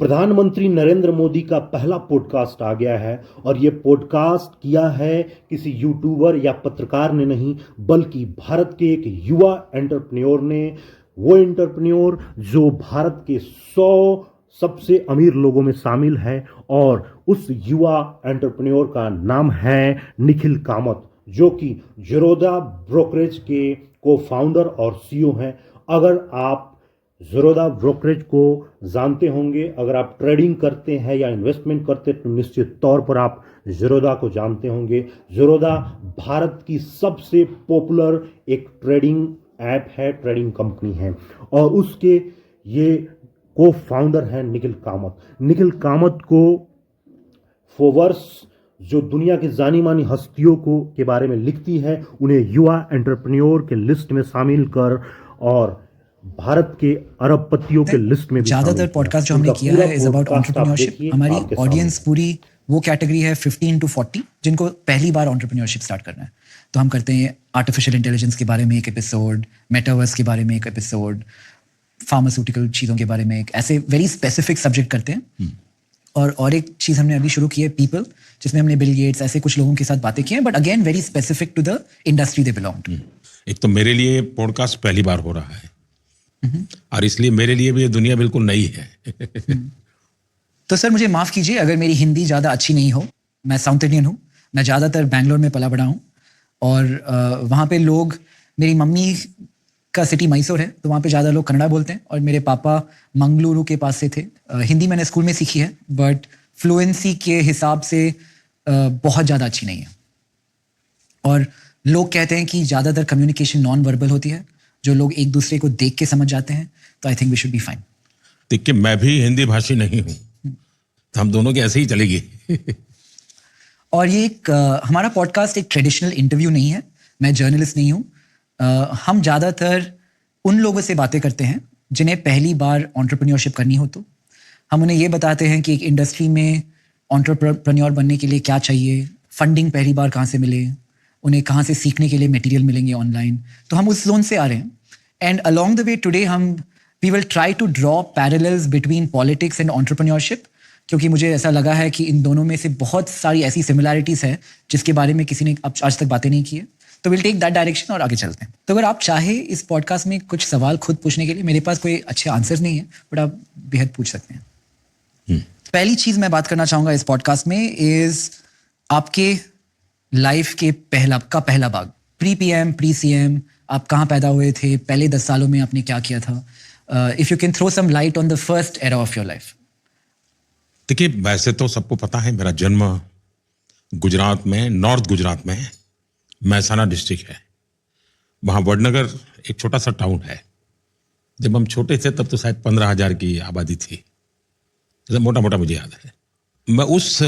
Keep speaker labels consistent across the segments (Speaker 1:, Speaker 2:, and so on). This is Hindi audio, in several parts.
Speaker 1: प्रधानमंत्री नरेंद्र मोदी का पहला पॉडकास्ट आ गया है और ये पॉडकास्ट किया है किसी यूट्यूबर या पत्रकार ने नहीं, बल्कि भारत के एक युवा एंटरप्रेन्योर ने। वो एंटरप्रेन्योर जो भारत के 100 सबसे अमीर लोगों में शामिल है, और उस युवा एंटरप्रेन्योर का नाम है निखिल कामत, जो कि ज़ीरोधा ब्रोकरेज के को फाउंडर और सीईओ हैं। अगर आप ज़ीरोधा ब्रोकरेज को जानते होंगे, अगर आप ट्रेडिंग करते हैं या इन्वेस्टमेंट करते हैं तो निश्चित तौर पर आप ज़ीरोधा को जानते होंगे। ज़ीरोधा भारत की सबसे पॉपुलर एक ट्रेडिंग ऐप है, ट्रेडिंग कंपनी है, और उसके ये को फाउंडर हैं निखिल कामत। निखिल कामत को फोर्ब्स जो दुनिया की जानी मानी हस्तियों को के बारे में लिखती है, उन्हें युवा एंटरप्रेन्योर के लिस्ट में शामिल कर और भारत के अरबपतियों के लिस्ट में भी
Speaker 2: ज्यादातर पॉडकास्ट जो हमने किया है इज अबाउट एंटरप्रेन्योरशिप। हमारी ऑडियंस पूरी वो कैटेगरी है 15 to 40 जिनको पहली बार एंटरप्रेन्योरशिप स्टार्ट करना है। तो हम करते हैं आर्टिफिशियल इंटेलिजेंस के बारे में एक एपिसोड, मेटावर्स के बारे में एक एपिसोड, फार्मास्यूटिकल चीज़ों के बारे में एक, ऐसे वेरी स्पेसिफिक सब्जेक्ट करते हैं। और एक चीज़ हमने अभी शुरू की है पीपल, जिसमें हमने बिल गेट्स ऐसे कुछ लोगों के साथ बातें की हैं, but again very specific to the industry they belong to.
Speaker 3: एक तो मेरे लिए पॉडकास्ट पहली बार हो रहा है और इसलिए मेरे लिए भी ये दुनिया बिल्कुल नई है।
Speaker 2: तो सर मुझे माफ़ कीजिए अगर मेरी हिंदी ज़्यादा अच्छी नहीं हो। मैं साउथ इंडियन हूँ, मैं ज़्यादातर बैंगलोर में पला बड़ा हूँ, और वहाँ पे लोग, मेरी मम्मी का सिटी मैसूर है तो वहाँ पे ज़्यादा लोग कन्नड़ा बोलते हैं, और मेरे पापा मंगलुरु के पास से थे। हिंदी मैंने स्कूल में सीखी है, बट फ्लुएंसी के हिसाब से बहुत ज़्यादा अच्छी नहीं है। और लोग कहते हैं कि ज़्यादातर कम्युनिकेशन नॉन वर्बल होती है, जो लोग एक दूसरे को देख के समझ जाते हैं। तो I think we should be fine.
Speaker 3: देखिए, मैं भी हिंदी भाषी नहीं हूँ, तो हम दोनों के ऐसे ही चलेगी।
Speaker 2: और ये हमारा पॉडकास्ट एक ट्रेडिशनल इंटरव्यू नहीं है। मैं जर्नलिस्ट नहीं हूँ। हम ज़्यादातर उन लोगों से बातें करते हैं जिन्हें पहली बार एंटरप्रेन्योरशिप करनी हो। तो हम उन्हें ये बताते हैं कि एक इंडस्ट्री में एंटरप्रेन्योर बनने के लिए क्या चाहिए, फंडिंग पहली बार कहाँ से मिले, उन्हें कहाँ से सीखने के लिए मटेरियल मिलेंगे ऑनलाइन। तो हम उस जोन से आ रहे हैं। And along the way today we will try to draw parallels between politics and entrepreneurship, क्योंकि मुझे ऐसा लगा है कि इन दोनों में से बहुत सारी ऐसी सिमिलैरिटीज़ हैं जिसके बारे में किसी ने आज तक बातें नहीं की है। तो विल टेक दैट डायरेक्शन और आगे चलते हैं। तो अगर आप चाहे इस पॉडकास्ट में कुछ सवाल खुद पूछने के लिए, मेरे पास कोई अच्छे आंसर्स नहीं है, बट आप बेहद पूछ सकते हैं। पहली चीज़ मैं बात करना चाहूँगा इस पॉडकास्ट में इज़ आपके लाइफ के पहला भाग, प्री पीएम, प्री सीएम, आप कहाँ पैदा हुए थे, पहले 10 सालों में आपने क्या किया था। If you can throw some light on the first era of your life.
Speaker 3: देखिए, वैसे तो सबको पता है मेरा जन्म गुजरात में, नॉर्थ गुजरात में महसाना डिस्ट्रिक्ट है। वहाँ वडनगर एक छोटा सा टाउन है। जब हम छोटे थे तब तो शायद 15,000 की आबादी थी, जैसे मोटा मोटा मुझे याद है। मैं उस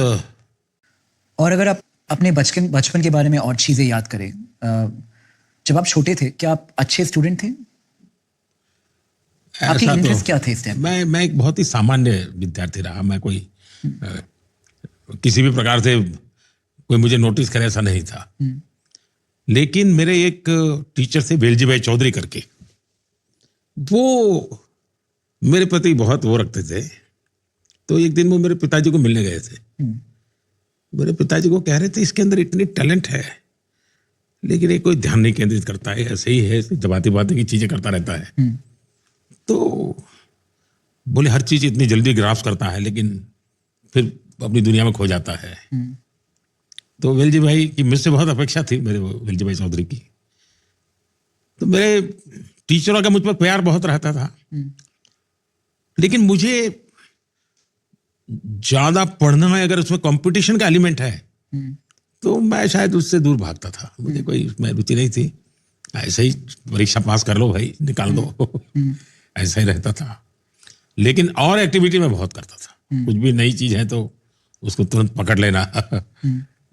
Speaker 2: और अगर आप अपने बचपन के बारे में और चीज़ें याद करें, जब आप छोटे थे क्या आप अच्छे स्टूडेंट थे? आपकी इंटरेस्ट क्या थे इस टाइम?
Speaker 3: मैं एक बहुत ही सामान्य विद्यार्थी रहा। मैं कोई किसी भी प्रकार से कोई मुझे नोटिस करे ऐसा नहीं था। लेकिन मेरे एक टीचर से वेलजी भाई चौधरी करके, वो मेरे प्रति बहुत वो रखते थे। तो एक दिन वो मेरे पिताजी को मिलने गए थे। मेरे पिताजी को कह रहे थे इसके अंदर इतनी टैलेंट है, लेकिन ये कोई ध्यान नहीं केंद्रित करता है, ऐसे ही है, जबाती बातें की चीजें करता रहता है। तो बोले हर चीज इतनी जल्दी ग्रास्प करता है लेकिन फिर अपनी दुनिया में खो जाता है। तो वेलजी भाई की मुझसे बहुत अपेक्षा थी, मेरे वेलजी भाई चौधरी की। तो मेरे टीचरों का मुझ पर प्यार बहुत रहता था, लेकिन मुझे ज्यादा पढ़ना है, अगर उसमें कंपटीशन का एलिमेंट है तो मैं शायद उससे दूर भागता था। मुझे कोई उसमें रुचि नहीं थी। ऐसे ही परीक्षा पास कर लो भाई, निकाल दो, ऐसा ही रहता था। लेकिन और एक्टिविटी में बहुत करता था। कुछ भी नई चीज है तो उसको तुरंत पकड़ लेना,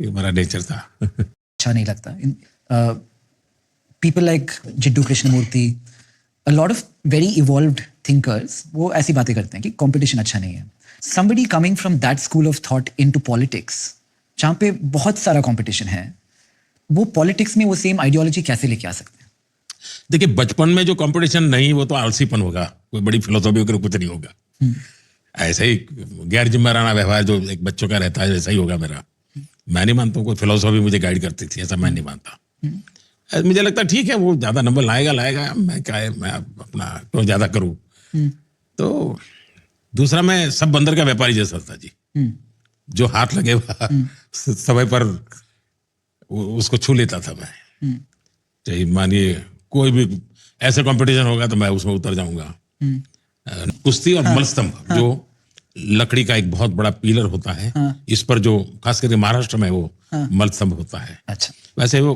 Speaker 3: ये हमारा नेचर था।
Speaker 2: अच्छा नहीं लगता। People like Jiddu Krishnamurti, a lot of very evolved thinkers, वो ऐसी बातें करते हैं कि कंपटीशन अच्छा नहीं है। somebody coming from that school of thought into politics, जहाँ पे बहुत सारा कंपटीशन है, वो पॉलिटिक्स में वो सेम आइडियोलॉजी कैसे लेके आ सकते हैं?
Speaker 3: देखिए, बचपन में जो कंपटीशन नहीं, वो तो आलसीपन होगा, कोई बड़ी फिलोसॉफी वगैरह कुछ नहीं होगा। ऐसे ही गैर जिम्मेदाराना व्यवहार जो एक बच्चों का रहता है वैसा ही होगा मेरा। मैं नहीं मानता हूँ कोई फिलोसॉफी मुझे गाइड करती थी, ऐसा मैं नहीं मानता। मुझे लगता ठीक है वो ज्यादा नंबर लाएगा, मैं क्या है, मैं अपना क्यों ज्यादा करूँ। तो दूसरा, मैं सब बंदर का व्यापारी जैसा था जी। जो हाथ लगे समय पर उसको छू लेता था मैं। चाहे मानिए कोई भी ऐसे कंपटीशन होगा तो मैं उसमें उतर जाऊंगा। कुश्ती और मलस्तंभ जो लकड़ी का एक बहुत बड़ा पिलर होता है, इस पर जो खास करके महाराष्ट्र में वो मलस्तंभ होता है।
Speaker 2: अच्छा।
Speaker 3: वैसे वो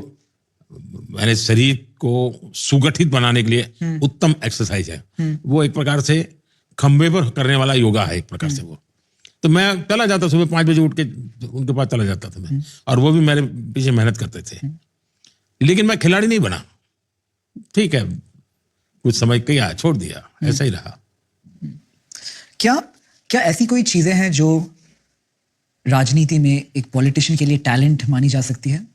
Speaker 3: मैंने शरीर को सुगठित बनाने के लिए उत्तम एक्सरसाइज है। वो एक प्रकार से खंबे पर करने वाला योगा है एक प्रकार से वो। तो मैं चला जाता, सुबह 5 बजे उठ के उनके पास चला जाता था मैं, और वो भी मेरे पीछे मेहनत करते थे। लेकिन मैं खिलाड़ी नहीं बना। ठीक है, कुछ समय किया, छोड़ दिया, ऐसा ही रहा।
Speaker 2: क्या ऐसी कोई चीजें हैं जो राजनीति में एक पॉलिटिशियन के लिए टैलेंट मानी जा सकती है?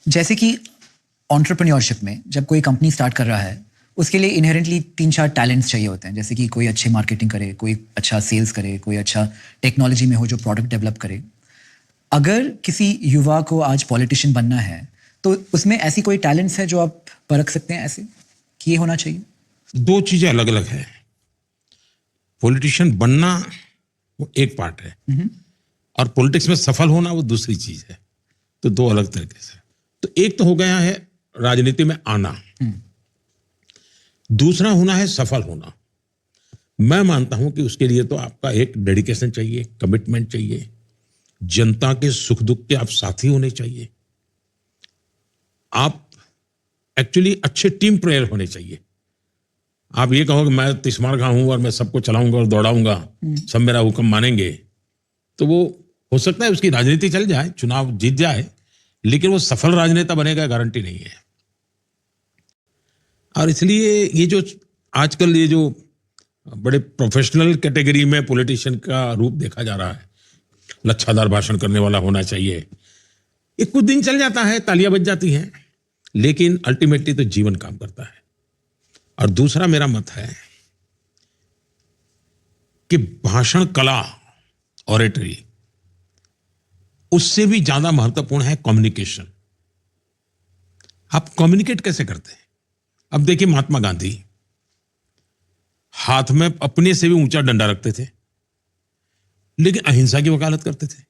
Speaker 2: जैसे कि एंटरप्रेन्योरशिप में जब कोई कंपनी स्टार्ट कर रहा है, उसके लिए इनहेरेंटली 3-4 टैलेंट्स चाहिए होते हैं। जैसे कि कोई अच्छे मार्केटिंग करे, कोई अच्छा सेल्स करे, कोई अच्छा टेक्नोलॉजी में हो जो प्रोडक्ट डेवलप करे। अगर किसी युवा को आज पॉलिटिशियन बनना है तो उसमें ऐसी कोई टैलेंट्स है जो आप परख सकते हैं ऐसे कि ये होना चाहिए?
Speaker 3: 2 चीजें अलग अलग है। पॉलिटिशियन बनना वो एक पार्ट है और पॉलिटिक्स में सफल होना वो दूसरी चीज है। तो 2 अलग तरीके से। तो एक तो हो गया है राजनीति में आना, दूसरा होना है सफल होना। मैं मानता हूं कि उसके लिए तो आपका एक डेडिकेशन चाहिए, कमिटमेंट चाहिए, जनता के सुख दुख के आप साथी होने चाहिए, आप एक्चुअली अच्छे टीम प्लेयर होने चाहिए। आप ये कहो कि मैं तिस्मार खा हूं और मैं सबको चलाऊंगा और दौड़ाऊंगा, सब मेरा हुक्म मानेंगे, तो वो हो सकता है उसकी राजनीति चल जाए, चुनाव जीत जाए, लेकिन वो सफल राजनेता बनेगा गारंटी नहीं है। और इसलिए ये जो आजकल ये जो बड़े प्रोफेशनल कैटेगरी में पॉलिटिशियन का रूप देखा जा रहा है, लच्छादार भाषण करने वाला होना चाहिए, ये कुछ दिन चल जाता है, तालियां बज जाती हैं, लेकिन अल्टीमेटली तो जीवन काम करता है। और दूसरा मेरा मत है कि भाषण कला, ऑरेटरी, उससे भी ज्यादा महत्वपूर्ण है कम्युनिकेशन। आप कम्युनिकेट कैसे करते हैं? अब देखिए महात्मा गांधी हाथ में अपने से भी ऊंचा डंडा रखते थे, लेकिन अहिंसा की वकालत करते थे।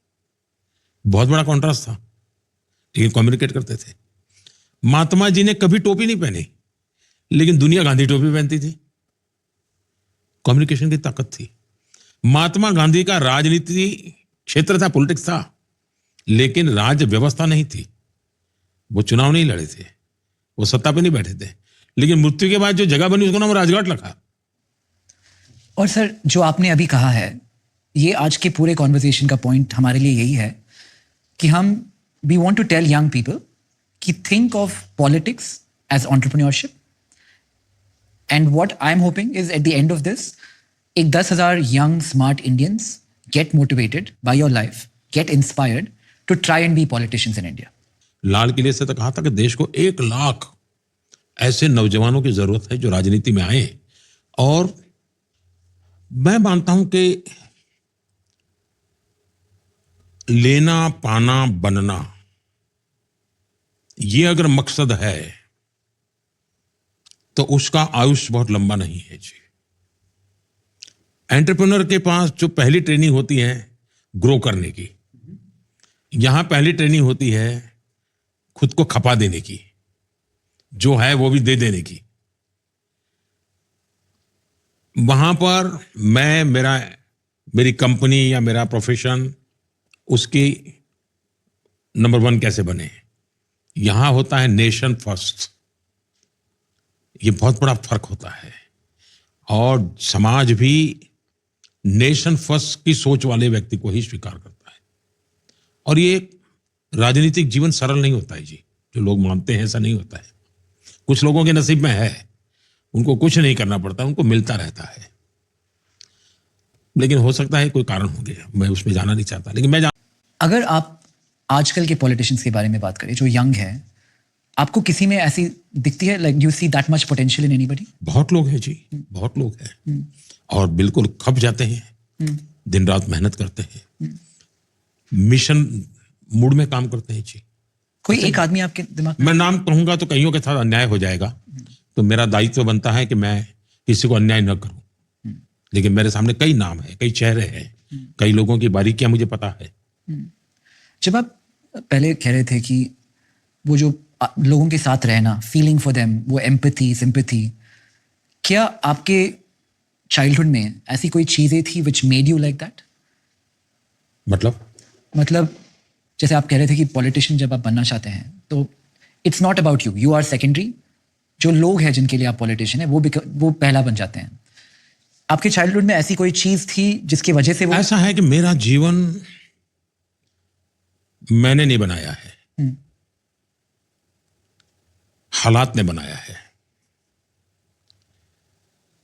Speaker 3: बहुत बड़ा कॉन्ट्रास्ट था, लेकिन कम्युनिकेट करते थे। महात्मा जी ने कभी टोपी नहीं पहनी, लेकिन दुनिया गांधी टोपी पहनती थी। कम्युनिकेशन की ताकत थी। महात्मा गांधी का राजनीति क्षेत्र था, पॉलिटिक्स था, लेकिन राज्य व्यवस्था नहीं थी। वो चुनाव नहीं लड़े थे, वो सत्ता पे नहीं बैठे थे, लेकिन मृत्यु के बाद जो जगह बनी उसका नाम राजघाट रखा।
Speaker 2: और सर, जो आपने अभी कहा है, ये आज के पूरे कॉन्वर्सेशन का पॉइंट हमारे लिए यही है कि we want to tell young people कि think of politics as entrepreneurship, and what I am hoping is at the end of this, एक 10,000 young smart Indians get motivated by your life, get inspired to try and be politicians in India.
Speaker 3: लाल किले से तो कहा था कि देश को 1 लाख ऐसे नौजवानों की जरूरत है जो राजनीति में आए। और मैं मानता हूं कि लेना पाना बनना, ये अगर मकसद है तो उसका आयुष्य बहुत लंबा नहीं है जी। एंटरप्रेन्योर के पास जो पहली ट्रेनिंग होती है ग्रो करने की, यहां पहली ट्रेनिंग होती है खुद को खपा देने की, जो है वो भी दे देने की। वहां पर मेरी कंपनी या मेरा प्रोफेशन उसकी नंबर 1 कैसे बने, यहां होता है नेशन फर्स्ट। ये बहुत बड़ा फर्क होता है। और समाज भी नेशन फर्स्ट की सोच वाले व्यक्ति को ही स्वीकार करता है। और ये राजनीतिक जीवन सरल नहीं होता है जी, जो लोग मानते हैं ऐसा नहीं होता है। कुछ लोगों के नसीब में है, उनको कुछ नहीं करना पड़ता, उनको मिलता रहता है। लेकिन हो सकता है कोई कारण हो गया, मैं उसमें जाना नहीं चाहता, लेकिन मैं
Speaker 2: अगर आप आजकल के पॉलिटिशियंस के बारे में बात करें जो यंग हैं, आपको किसी में ऐसी दिखती है, like you see that much potential in anybody?
Speaker 3: बहुत लोग हैं जी, बहुत लोग हैं, और बिल्कुल खप जाते हैं, दिन रात मेहनत करते हैं, मिशन मूड में काम करते हैं जी।
Speaker 2: कोई एक आदमी आपके दिमाग में?
Speaker 3: मैं नाम कहूंगा तो कईयों के साथ अन्याय हो जाएगा, तो मेरा दायित्व बनता है कि मैं किसी को अन्याय न करूं, लेकिन मेरे सामने कई नाम है, कई चेहरे हैं, कई लोगों की बारीकियां मुझे पता है।
Speaker 2: जब आप पहले कह रहे थे कि वो जो लोगों के साथ रहना, फीलिंग फॉर देम, वो एम्पैथी, सिंपैथी, क्या आपके चाइल्डहुड में ऐसी कोई चीजें थी which made you like that? मतलब जैसे आप कह रहे थे कि पॉलिटिशियन जब आप बनना चाहते हैं तो it's not about you, you are secondary, जो लोग हैं जिनके लिए आप पॉलिटिशियन है वो पहला बन जाते हैं। आपके चाइल्डहुड में ऐसी कोई चीज थी जिसकी वजह से वो?
Speaker 3: ऐसा है कि मेरा जीवन मैंने नहीं बनाया है, हालात ने बनाया है।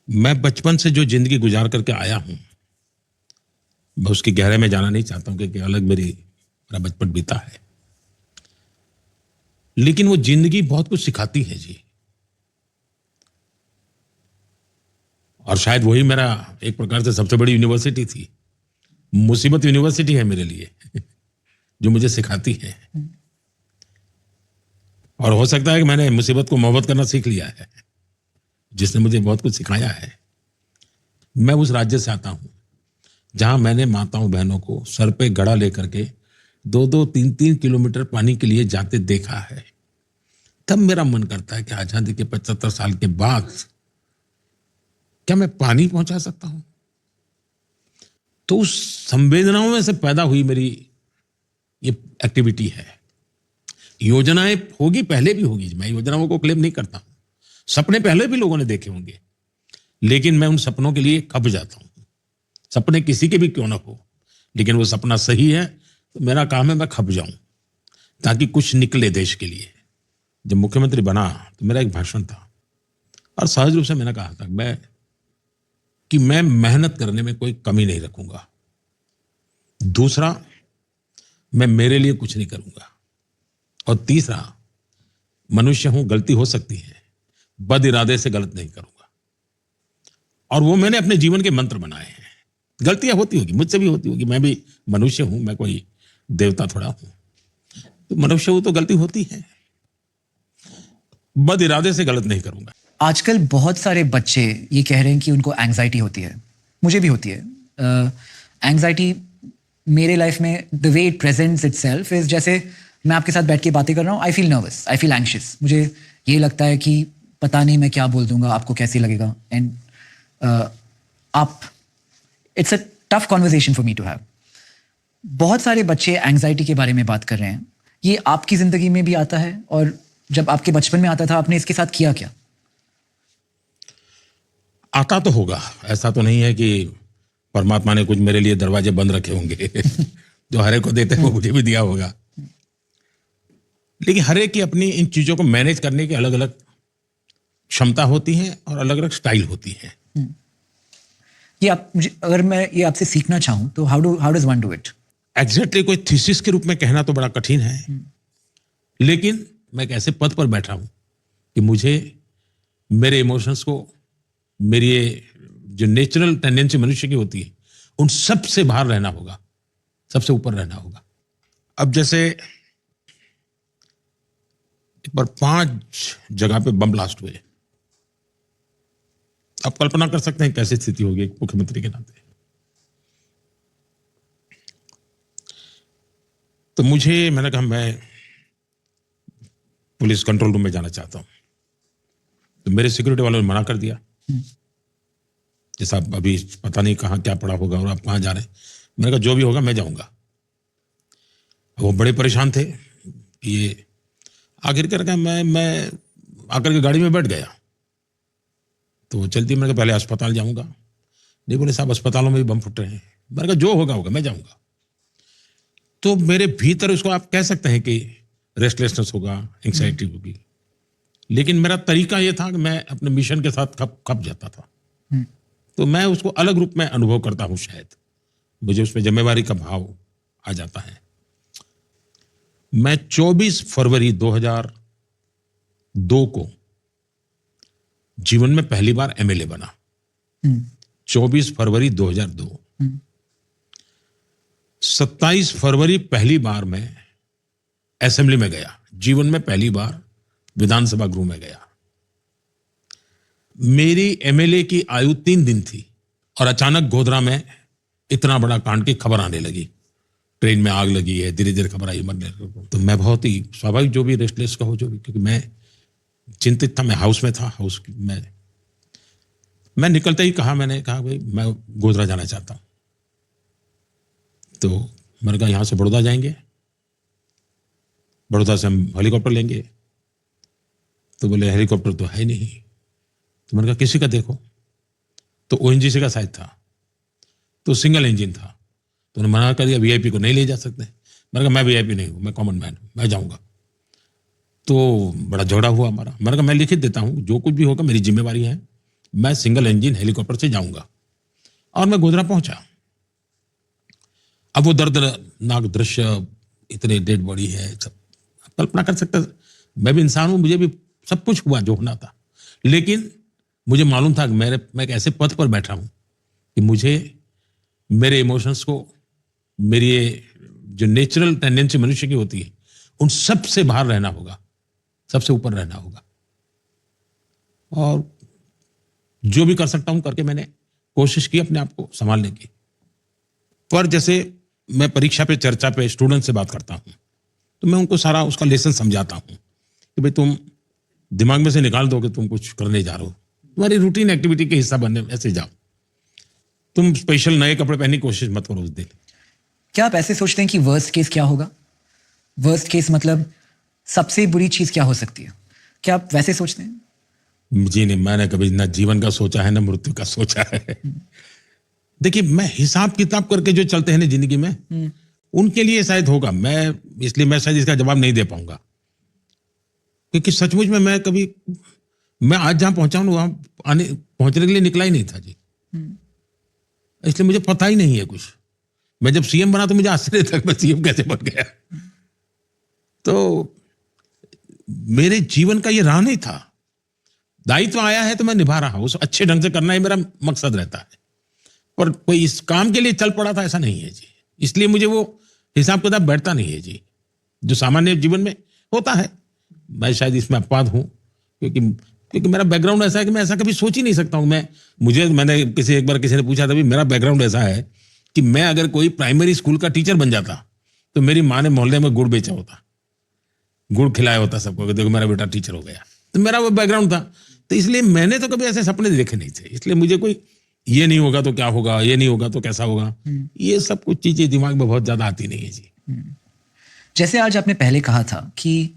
Speaker 3: मैं बचपन से जो जिंदगी गुजार करके आया हूं, मैं उसकी गहराई में जाना नहीं चाहता हूं कि अलग मेरा बचपन बीता है, लेकिन वो जिंदगी बहुत कुछ सिखाती है जी। और शायद वही मेरा एक प्रकार से सबसे बड़ी यूनिवर्सिटी थी, मुसीबत यूनिवर्सिटी है मेरे लिए, जो मुझे सिखाती है। और हो सकता है कि मैंने मुसीबत को मोहब्बत करना सीख लिया है, जिसने मुझे बहुत कुछ सिखाया है। मैं उस राज्य से आता हूं जहां मैंने माताओं बहनों को सर पे घड़ा लेकर के 2-2, 3-3 किलोमीटर पानी के लिए जाते देखा है। तब मेरा मन करता है कि आजादी के 75 साल के बाद क्या मैं पानी पहुंचा सकता हूं? तो उस संवेदनाओं में से पैदा हुई मेरी ये एक्टिविटी है। योजनाएं होगी, पहले भी होगी, मैं योजनाओं को क्लेम नहीं करता हूं, सपने पहले भी लोगों ने देखे होंगे, लेकिन मैं उन सपनों के लिए खप जाता हूं। सपने किसी के भी क्यों ना हो, लेकिन वो सपना सही है तो मेरा काम है मैं खप जाऊं, ताकि कुछ निकले देश के लिए। जब मुख्यमंत्री बना तो मेरा एक भाषण था, और सहज रूप से मैंने कहा था कि मैं मेहनत करने में कोई कमी नहीं रखूंगा। दूसरा, मैं मेरे लिए कुछ नहीं करूंगा। और तीसरा, मनुष्य हूं, गलती हो सकती है, बद इरादे से गलत नहीं करूंगा। और वो मैंने अपने जीवन के मंत्र बनाए हैं। गलतियां होती होगी, मुझसे भी होती होगी, मैं भी मनुष्य हूं, मैं कोई देवता थोड़ा हूं, तो मनुष्य हूं तो गलती होती है, बद इरादे से गलत नहीं करूंगा।
Speaker 2: आजकल बहुत सारे बच्चे ये कह रहे हैं कि उनको एंग्जाइटी होती है, मुझे भी होती है। एंग्जाइटी मेरे लाइफ में the way it presents itself is, जैसे मैं आपके साथ बैठ के बातें कर रहा हूँ, I feel nervous, I feel anxious, मुझे ये लगता है कि पता नहीं मैं क्या बोल दूंगा, आपको कैसे लगेगा, and it's a tough conversation for me to have. बहुत सारे बच्चे एंग्जाइटी के बारे में बात कर रहे हैं, ये आपकी जिंदगी में भी आता है, और जब आपके बचपन में आता था आपने इसके साथ किया क्या?
Speaker 3: आता तो होगा, ऐसा तो नहीं है कि परमात्मा ने कुछ मेरे लिए दरवाजे बंद रखे होंगे जो हर एक को देते हैं वो मुझे भी दिया होगा, लेकिन हर एक की अपनी इन चीजों को मैनेज करने की अलग अलग क्षमता होती है और अलग अलग स्टाइल होती है।
Speaker 2: ये आप मुझे, अगर मैं ये आपसे सीखना चाहूं तो how does one do it?
Speaker 3: Exactly कोई थीसिस के रूप में कहना तो बड़ा कठिन है, लेकिन मैं एक ऐसे पद पर बैठा हूं कि मुझे मेरे इमोशंस को, मेरी ये जो नेचुरल टेंडेंसी मनुष्य की होती है, उन सब से बाहर रहना होगा, सबसे ऊपर रहना होगा। अब जैसे एक बार 5 जगह पे बम ब्लास्ट हुए, आप कल्पना कर सकते हैं कैसी स्थिति होगी एक मुख्यमंत्री के नाते। तो मैंने कहा मैं पुलिस कंट्रोल रूम में जाना चाहता हूं, तो मेरे सिक्योरिटी वालों ने मना कर दिया, जैसा अभी पता नहीं कहाँ क्या पड़ा होगा और आप कहाँ जा रहे हैं। मैंने कहा जो भी होगा मैं जाऊंगा। वो बड़े परेशान थे कि ये आखिरकार मैं आकर के गाड़ी में बैठ गया, तो चलती, मैंने कहा पहले अस्पताल जाऊंगा। नहीं, बोले साहब अस्पतालों में भी बम फुट रहे हैं। मैंने कहा जो होगा होगा, मैं जाऊंगा। तो मेरे भीतर उसको आप कह सकते हैं कि रेस्टलेसनेस होगा, एंग्जाइटी होगी, लेकिन मेरा तरीका ये था कि मैं अपने मिशन के साथ खप जाता था। तो मैं उसको अलग रूप में अनुभव करता हूं, शायद मुझे उसमें जिम्मेवारी का भाव आ जाता है। मैं 24 फरवरी 2003 2 को जीवन में पहली बार एमएलए बना। 24 फरवरी 2002। 27 फरवरी पहली बार मैं असेंबली में गया, जीवन में पहली बार विधानसभा गृह में गया। मेरी एमएलए की आयु 3 दिन थी और अचानक गोधरा में इतना बड़ा कांड की खबर आने लगी, ट्रेन में आग लगी है, धीरे धीरे खबर आई मरने। तो मैं बहुत ही स्वाभाविक, जो भी रेस्टलेस कहो जो भी, क्योंकि मैं चिंतित था। मैं हाउस में था, हाउस में मैं निकलते ही मैंने कहा भाई मैं गोधरा जाना चाहता हूं। तो मैंने कहा यहां से बड़ौदा जाएंगे, बड़ौदा से हम हेलीकॉप्टर लेंगे। तो बोले हेलीकॉप्टर तो है नहीं। तो मैंने कहा किसी का देखो। तो ओएनजीसी का शायद था, तो सिंगल इंजन था। तो उन्होंने मना कर दिया, वीआईपी को नहीं ले जा सकते। मैंने कहा मैं वीआईपी नहीं हूं, मैं कॉमन मैन हूं, मैं जाऊंगा। तो बड़ा झगड़ा हुआ हमारा। मैंने कहा मैं लिखित देता हूं, जो कुछ भी होगा मेरी जिम्मेवारी है, मैं सिंगल इंजन हेलीकॉप्टर से जाऊंगा। और मैं गोधरा पहुंचा। अब वो दर्दनाक दृश्य, इतने डेड बॉडी है, सब कल्पना कर सकते। मैं भी इंसान हूं, मुझे भी सब कुछ हुआ जो होना था, लेकिन मुझे मालूम था कि मैं एक ऐसे पथ पर बैठा हूं कि मुझे मेरे इमोशंस को, मेरी ये जो नेचुरल टेंडेंसी मनुष्य की होती है, उन सब से बाहर रहना होगा, सबसे ऊपर रहना होगा। और जो भी कर सकता हूं करके मैंने कोशिश की अपने आप को संभालने की। पर जैसे मैं परीक्षा पे, चर्चा पे स्टूडेंट से बात करता हूं, तो मैं उनको सारा उसका लेसन समझाता हूं कि भाई तुम दिमाग में से निकाल दो कि तुम कुछ करने जा रहे हो, तुम्हारी रूटीन एक्टिविटी के हिस्सा बनने ऐसे जाओ। तुम स्पेशल नए कपड़े पहनने की कोशिश मत करो उस दिन।
Speaker 2: क्या आप ऐसे सोचते हैं कि वर्स्ट केस क्या होगा? वर्स्ट केस मतलब सबसे बुरी चीज क्या हो सकती है? क्या आप वैसे सोचते हैं?
Speaker 3: जी नहीं, मैंने कभी ना जीवन का सोचा है ना मृत्यु का सोचा है। देखिए, मैं हिसाब किताब करके जो चलते हैं ना जिंदगी में, उनके लिए शायद होगा। इसलिए मैं शायद इसका जवाब नहीं दे पाऊंगा, क्योंकि सचमुच में मैं आज जहां पहुंचा हूं वहां पहुंचने के लिए निकला ही नहीं था जी। इसलिए मुझे पता ही नहीं है कुछ। मैं जब सीएम बना तो मुझे आश्चर्य था मैं सीएम कैसे बन गया। तो मेरे जीवन का ये राह नहीं था। दायित्व आया है तो मैं निभा रहा हूं, उसे अच्छे ढंग से करना ही मेरा मकसद रहता है। पर कोई इस काम के लिए चल पड़ा था ऐसा नहीं है जी। इसलिए मुझे वो हिसाब किताब बैठता नहीं है जी, जो सामान्य जीवन में होता है। मैं शायद इसमें अपवाद हूं, क्योंकि मेरा बैकग्राउंड ऐसा है कि मैं ऐसा कभी सोच ही नहीं सकता हूं। मैंने एक बार किसी ने पूछा था, भी मेरा बैकग्राउंड ऐसा है कि मैं अगर कोई प्राइमरी स्कूल का टीचर बन जाता तो मेरी माँ ने मोहल्ले में गुड़ बेचा होता, गुड़ खिलाया होता सबको, देखो मेरा बेटा टीचर हो गया। तो मेरा वो बैकग्राउंड था। तो इसलिए मैंने तो कभी ऐसे सपने देखे नहीं थे। इसलिए मुझे कोई ये नहीं होगा तो क्या होगा, ये नहीं होगा तो कैसा होगा, ये सब कुछ चीजें दिमाग में बहुत ज्यादा आती नहीं है जी।
Speaker 2: जैसे आज आपने पहले कहा था कि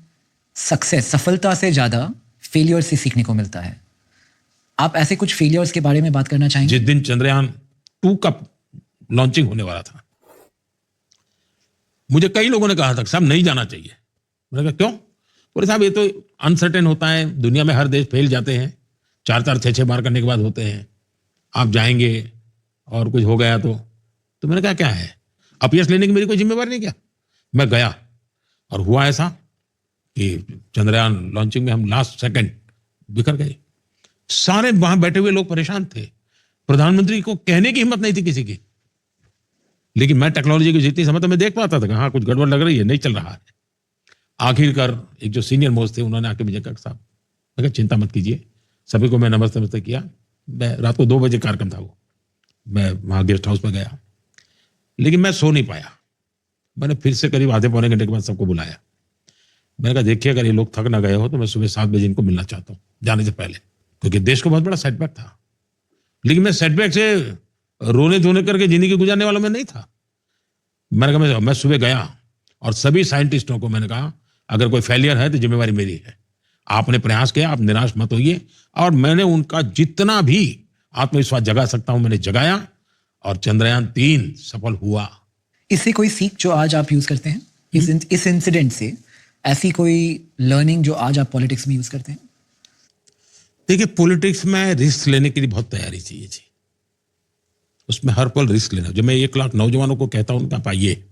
Speaker 2: सफलता से ज्यादा फेलियर से सीखने को मिलता है, आप ऐसे कुछ फेलियर्स के बारे में बात करना चाहेंगे?
Speaker 3: जिस दिन चंद्रयान 2 का लॉन्चिंग होने वाला था, मुझे कई लोगों ने कहा था साहब नहीं जाना चाहिए। मैंने कहा क्यों? बोले साहब ये तो अनसर्टेन होता है, दुनिया में हर देश फेल जाते हैं, 4-4, 6-6 बार करने के बाद होते हैं, आप जाएंगे और कुछ हो गया तो मैंने कहा क्या है, अपयश लेने की मेरी कोई जिम्मेवारी नहीं। क्या मैं गया और हुआ ऐसा कि चंद्रयान लॉन्चिंग में हम लास्ट सेकंड बिखर गए। सारे वहां बैठे हुए लोग परेशान थे, प्रधानमंत्री को कहने की हिम्मत नहीं थी किसी की। लेकिन मैं टेक्नोलॉजी की जितनी समझ तो मैं देख पाता था कि हाँ कुछ गड़बड़ लग रही है, नहीं चल रहा है। आखिरकार एक जो सीनियर मोस्ट थे उन्होंने आके मुझे कहा साहब, मैं कहा चिंता मत कीजिए। सभी को मैं नमस्ते किया। मैं रात को 2 बजे कार्यक्रम था वो, मैं वहां गेस्ट हाउस में गया, लेकिन मैं सो नहीं पाया। मैंने फिर से करीब आधे पौने घंटे के बाद सबको बुलाया। मैंने कहा देखिए अगर ये लोग थक ना गए हो तो मैं सुबह 7 बजे इनको मिलना चाहता हूँ जाने से पहले, क्योंकि देश को बहुत बड़ा सेटबैक था। लेकिन मैं सेटबैक से रोने धोने करके जिंदगी गुजारने वाला मैं नहीं था। मैंने कहा मैं सुबह गया और सभी साइंटिस्टों को मैंने कहा अगर कोई फेलियर है तो जिम्मेवारी मेरी है। आपने प्रयास किया, आप निराश मत होइए। और मैंने उनका जितना भी आत्मविश्वास जगा सकता हूं मैंने जगाया और चंद्रयान 3 सफल हुआ।
Speaker 2: इससे कोई सीख जो आज आप यूज करते हैं, इस इंसिडेंट से ऐसी कोई लर्निंग जो आज आप पॉलिटिक्स में यूज करते हैं?
Speaker 3: देखिए, पॉलिटिक्स में रिस्क लेने के लिए बहुत तैयारी चाहिए जी। उसमें हर पल रिस्क लेना। जब मैं 1 लाख नौजवानों को कहता हूं आप आइए,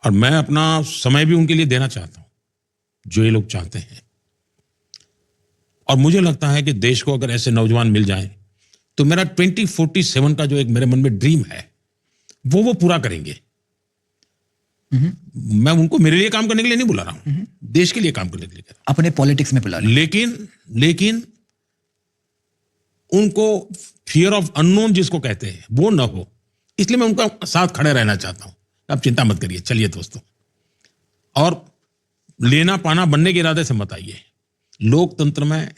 Speaker 3: और मैं अपना समय भी उनके लिए देना चाहता हूं, जो ये लोग चाहते हैं। और मुझे लगता है कि देश को अगर ऐसे नौजवान मिल जाएं तो मेरा 2047 का जो एक मेरे मन में ड्रीम है वो पूरा करेंगे। मैं उनको मेरे लिए काम करने के लिए नहीं बुला रहा हूं, देश के लिए काम करने के लिए कह रहा
Speaker 2: अपने पॉलिटिक्स में बुला रहे
Speaker 3: हूं। लेकिन उनको फियर ऑफ अननोन जिसको कहते हैं वो ना हो, इसलिए मैं उनका साथ खड़े रहना चाहता हूं। आप चिंता मत करिए, चलिए दोस्तों, और लेना पाना बनने के इरादे से मत आइए। लोकतंत्र में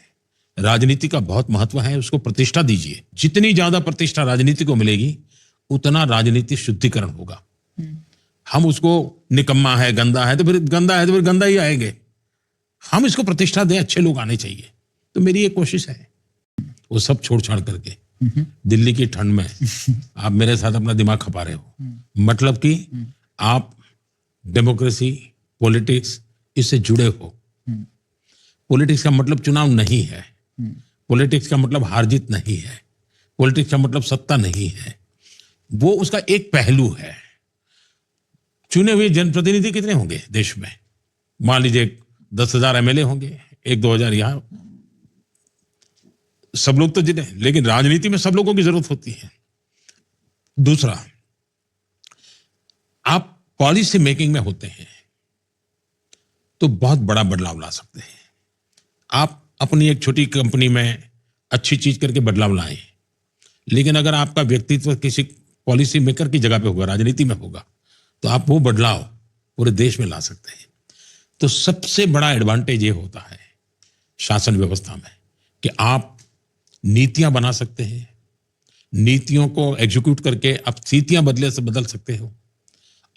Speaker 3: राजनीति का बहुत महत्व है, उसको प्रतिष्ठा दीजिए। जितनी ज्यादा प्रतिष्ठा राजनीति को मिलेगी उतना राजनीति शुद्धिकरण होगा। हम उसको निकम्मा है, गंदा है तो फिर गंदा ही आएंगे। हम इसको प्रतिष्ठा दें, अच्छे लोग आने चाहिए। तो मेरी ये कोशिश है, वो सब छोड़ छाड़ करके दिल्ली की ठंड में आप मेरे साथ अपना दिमाग खपा रहे हो, मतलब कि आप डेमोक्रेसी, पॉलिटिक्स इससे जुड़े हो। पॉलिटिक्स का मतलब चुनाव नहीं है, पॉलिटिक्स का मतलब हार जीत नहीं है, पॉलिटिक्स का मतलब सत्ता नहीं है, वो उसका एक पहलू है। चुने हुए जनप्रतिनिधि कितने होंगे देश में? मान लीजिए 10,000 एमएलए होंगे, 1-2 हजार यहां, सब लोग तो जितने, लेकिन राजनीति में सब लोगों की जरूरत होती है। दूसरा, आप पॉलिसी मेकिंग में होते हैं तो बहुत बड़ा बदलाव ला सकते हैं। आप अपनी एक छोटी कंपनी में अच्छी चीज करके बदलाव लाएं, लेकिन अगर आपका व्यक्तित्व किसी पॉलिसी मेकर की जगह पे होगा, राजनीति में होगा, तो आप वो बदलाव पूरे देश में ला सकते हैं। तो सबसे बड़ा एडवांटेज ये होता है शासन व्यवस्था में कि आप नीतियां बना सकते हैं, नीतियों को एग्जीक्यूट करके आप स्थितियां बदल सकते हो,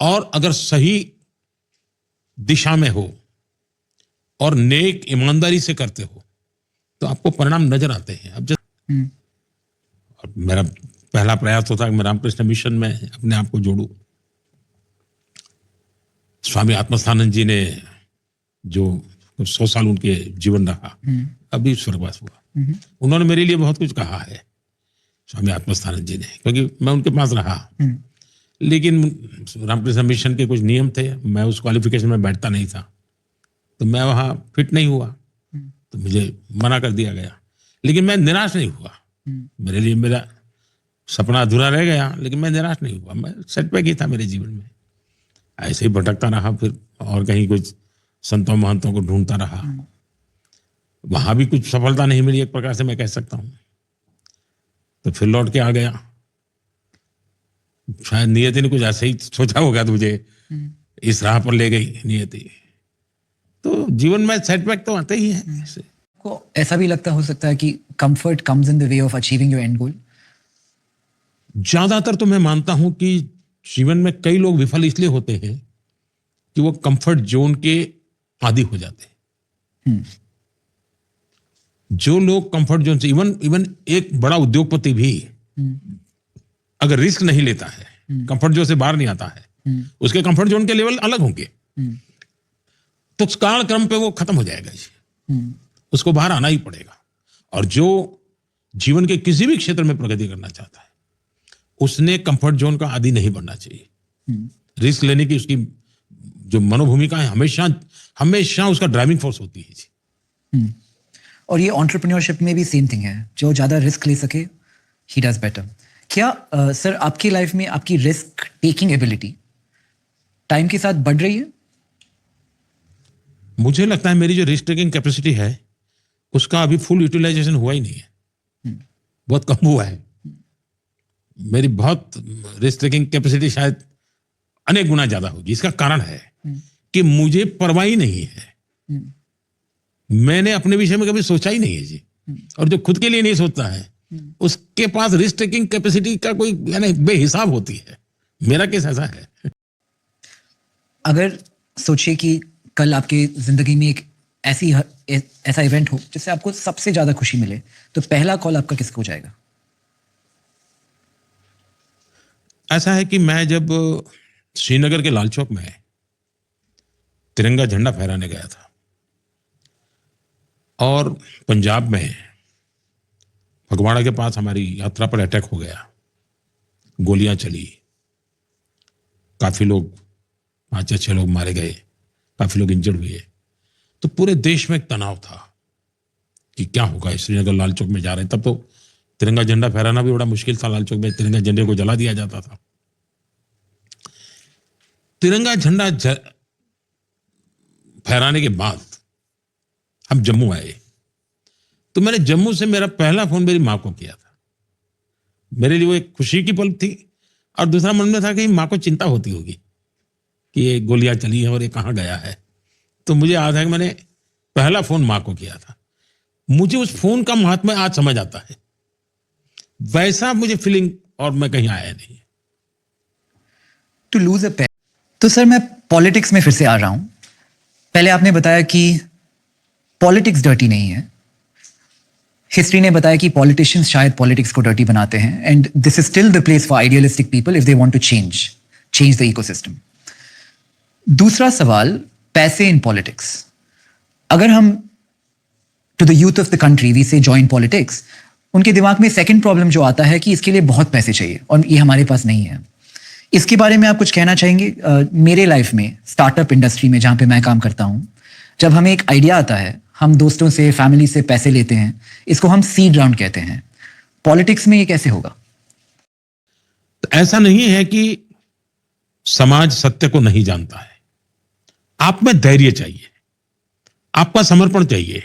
Speaker 3: और अगर सही दिशा में हो और नेक ईमानदारी से करते हो तो आपको परिणाम नजर आते हैं। अब और मेरा पहला प्रयास तो था कि मैं रामकृष्ण मिशन में अपने आप को जोड़ूं। स्वामी आत्मस्थानंद जी ने जो 100 साल उनके जीवन रहा, अभी स्वर्गवास हुआ, उन्होंने मेरे लिए बहुत कुछ कहा है, स्वामी आत्मस्थानंद जी ने, क्योंकि मैं उनके पास रहा। लेकिन रामकृष्ण मिशन के कुछ नियम थे, मैं उस क्वालिफिकेशन में बैठता नहीं था, तो मैं वहां फिट नहीं हुआ, तो मुझे मना कर दिया गया। लेकिन मैं निराश नहीं हुआ, मेरे लिए मेरा सपना अधूरा रह गया, लेकिन मैं निराश नहीं हुआ। मैं सेटबैक ही था मेरे जीवन में, ऐसे ही भटकता रहा, फिर और कहीं कुछ संतों महंतों को ढूंढता रहा, वहां भी कुछ सफलता नहीं मिली, एक प्रकार से मैं कह सकता हूं। तो फिर लौट के आ गया। शायद नियति ने कुछ ऐसे ही सोचा होगा, तुझे इस राह पर ले गई नियति। तो जीवन में सेटबैक तो आते ही हैं।
Speaker 2: को ऐसा भी लगता हो सकता है कि comfort comes in the way of achieving your end goal?
Speaker 3: ज्यादातर तो मैं मानता हूं कि जीवन में कई लोग विफल इसलिए होते हैं कि वो कंफर्ट जोन के आदी हो जाते हैं। जो लोग कंफर्ट जोन से, इवन एक बड़ा उद्योगपति भी अगर रिस्क नहीं लेता है, कंफर्ट जोन से बाहर नहीं आता है, उसके कंफर्ट जोन के लेवल अलग होंगे, तो कालक्रम पे वो खत्म हो जाएगा जी, उसको बाहर आना ही पड़ेगा। और जो जीवन के किसी भी क्षेत्र में प्रगति करना चाहता है, उसने कंफर्ट जोन का आदी नहीं बनना चाहिए। रिस्क लेने की उसकी जो मनोभूमिका है हमेशा हमेशा उसका ड्राइविंग फोर्स होती है जी।
Speaker 2: और ये एंटरप्रेन्योरशिप में भी सेम थिंग है, जो ज्यादा रिस्क ले सके ही डज बेटर। क्या सर आपकी लाइफ में आपकी रिस्क टेकिंग एबिलिटी टाइम के साथ बढ़ रही है?
Speaker 3: मुझे लगता है मेरी जो रिस्क टेकिंग कैपेसिटी है उसका अभी फुल यूटिलाइजेशन हुआ ही नहीं है, बहुत कम हुआ है। मेरी बहुत रिस्क टेकिंग कैपेसिटी शायद अनेक गुना ज्यादा होगी। इसका कारण है कि मुझे परवाह ही नहीं है, मैंने अपने विषय में कभी सोचा ही नहीं है जी। और जो खुद के लिए नहीं सोचता है उसके पास रिस्क टेकिंग कैपेसिटी का कोई यानी बेहिसाब होती है। मेरा केस ऐसा है।
Speaker 2: अगर सोचिए कि कल आपके जिंदगी में एक ऐसा इवेंट हो जिससे आपको सबसे ज्यादा खुशी मिले, तो पहला कॉल आपका किसको जाएगा?
Speaker 3: ऐसा है कि मैं जब श्रीनगर के लाल चौक में तिरंगा झंडा फहराने गया था और पंजाब में फगवाड़ा के पास हमारी यात्रा पर अटैक हो गया, गोलियां चली, काफी लोग 5 या 6 लोग मारे गए, काफी लोग इंजर्ड हुए। तो पूरे देश में एक तनाव था कि क्या होगा, श्रीनगर लाल चौक में जा रहे हैं। तब तो तिरंगा झंडा फहराना भी बड़ा मुश्किल था, लाल चौक में तिरंगा झंडे को जला दिया जाता था। तिरंगा झंडा फहराने के बाद हम जम्मू आए, तो मैंने जम्मू से मेरा पहला फोन मेरी माँ को किया था। मेरे लिए वो एक खुशी की पल थी, और दूसरा मन में था कि माँ को चिंता होती होगी कि ये गोलियां चली हैं और ये कहाँ गया है। तो मुझे याद है कि मैंने पहला फोन माँ को किया था। मुझे उस फोन का महात्मा आज समझ आता है, वैसा मुझे फीलिंग और मैं कहीं आया नहीं।
Speaker 2: टू लूज अ पेट। तो सर मैं पॉलिटिक्स में फिर से आ रहा हूं। पहले आपने बताया कि पॉलिटिक्स डर्टी नहीं है। हिस्ट्री ने बताया कि पॉलिटिशियंस शायद पॉलिटिक्स को डर्टी बनाते हैं, and this is still the place for idealistic people if they want to change the ecosystem. दूसरा सवाल, पैसे इन पॉलिटिक्स। अगर हम to the youth of the country we say join politics, उनके दिमाग में सेकंड प्रॉब्लम जो आता है कि इसके लिए बहुत पैसे चाहिए और ये हमारे पास नहीं है। इसके बारे में आप कुछ कहना चाहेंगे? मेरे लाइफ में स्टार्टअप इंडस्ट्री में जहाँ पे मैं काम करता हूँ, जब हमें एक आइडिया आता है, हम दोस्तों से, फैमिली से पैसे लेते हैं, इसको हम सीड राउंड कहते हैं। पॉलिटिक्स में ये कैसे होगा?
Speaker 3: तो ऐसा नहीं है कि समाज सत्य को नहीं जानता है। आप में धैर्य चाहिए, आपका समर्पण चाहिए।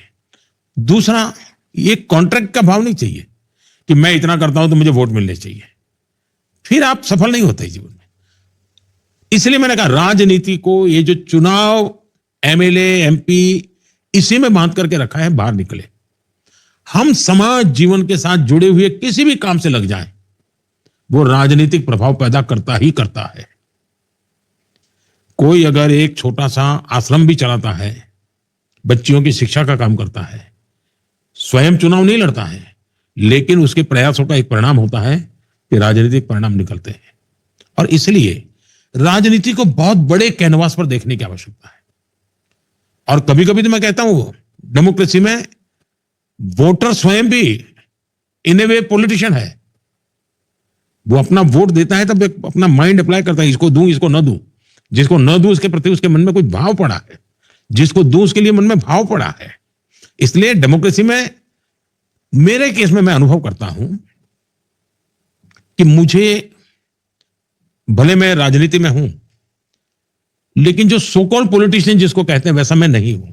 Speaker 3: दूसरा, ये कॉन्ट्रैक्ट का भाव नहीं चाहिए कि मैं इतना करता हूं तो मुझे वोट मिलने चाहिए, फिर आप सफल नहीं होते जीवन में। इसलिए मैंने कहा राजनीति को, ये जो चुनाव एमएलए एमपी इसी में बांध करके रखा है, बाहर निकले। हम समाज जीवन के साथ जुड़े हुए किसी भी काम से लग जाएं, वो राजनीतिक प्रभाव पैदा करता ही करता है। कोई अगर एक छोटा सा आश्रम भी चलाता है, बच्चियों की शिक्षा का काम करता है, स्वयं चुनाव नहीं लड़ता है, लेकिन उसके प्रयासों का एक परिणाम होता है कि राजनीतिक परिणाम निकलते हैं। और इसलिए राजनीति को बहुत बड़े कैनवास पर देखने की आवश्यकता है। और कभी कभी तो मैं कहता हूं, डेमोक्रेसी में वोटर स्वयं भी इन ए वे पॉलिटिशियन है। वो अपना वोट देता है तब अपना माइंड अप्लाई करता है, इसको दूं इसको न दूं। जिसको न दूं उसके प्रति उसके मन में कुछ भाव पड़ा है, जिसको दूं उसके लिए मन में भाव पड़ा है। इसलिए डेमोक्रेसी में मेरे केस में मैं अनुभव करता हूं कि मुझे, भले मैं राजनीति में हूं, लेकिन जो सो कॉल्ड पॉलिटिशियन जिसको कहते हैं वैसा मैं नहीं हूं।